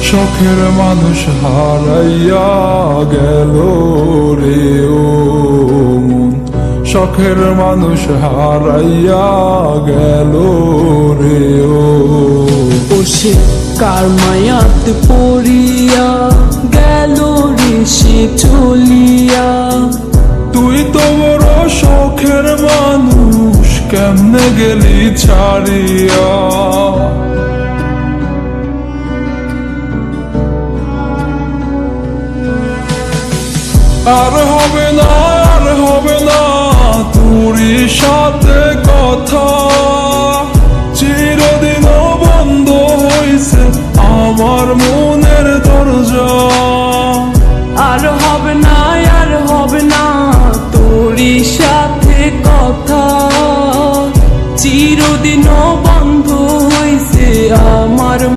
শখের মানুষ হারাইয়া গেল রে ও মন, শখের মানুষ হারাইয়া গেল রে ও। সে কার মায়াতে পড়িয়া গেল রে সে চলিয়া। তুই তো বড় শখের মানুষ, কেমনে গেলি ছাড়িয়া। আর হবে না, আর হবে না তোরই সাথে কথা।